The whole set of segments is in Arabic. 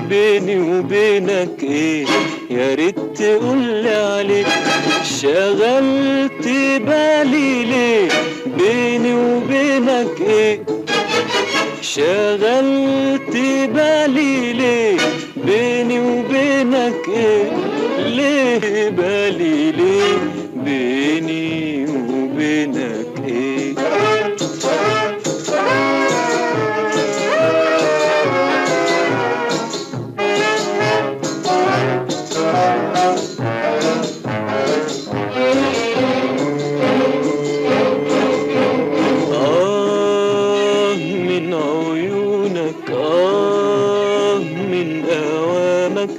بيني وبينك ايه يا ريت تقولي عليه، شغلت بالي ليه؟ بيني وبينك ايه، شغلت بالي ليه؟ بيني وبينك ايه، ليه بالي ليه؟ بيني وبينك ايه؟ من عيونك من أوامك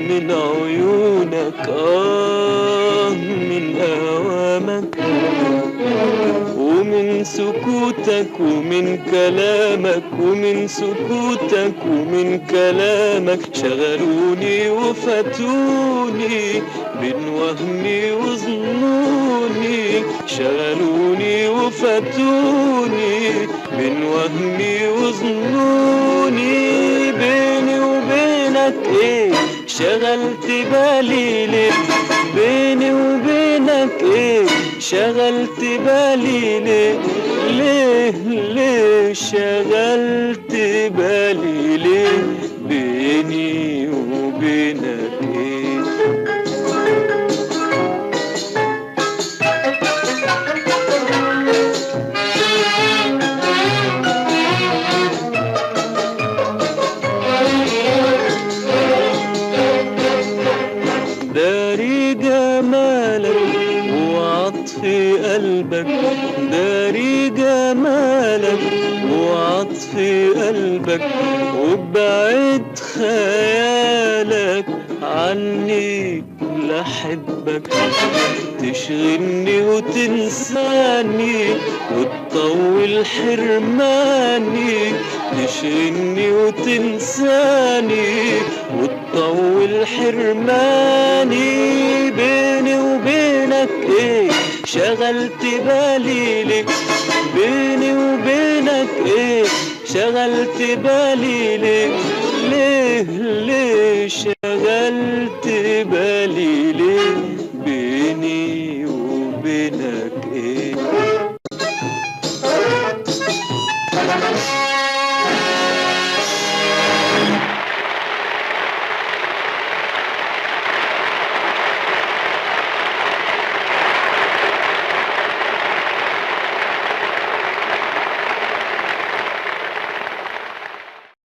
من عيونك من أوامك، ومن سكوتك ومن كلامك، ومن سكوتك ومن كلامك شغلوني وفتوني بين وهمي وظنوني، شغلوني وفتوني بين وهمي وظنوني. بيني وبينك ايه، شغلت بالي ليه؟ بيني وبينك ايه، شغلت بالي ليه؟ ليه شغلت بالي ليه؟ بيني وبينك ايه؟ داري جمالك وعطف قلبك، داري جمالك وعطف قلبك، وبعد خيالك عني لحبك، تشغلني وتنساني وتطول حرماني، تشغلني وتنساني وتطول حرماني. بيني وبينك ايه، شغلت بالي ليه؟ بيني وبينك ايه، شغلت بالي ليه؟ ليه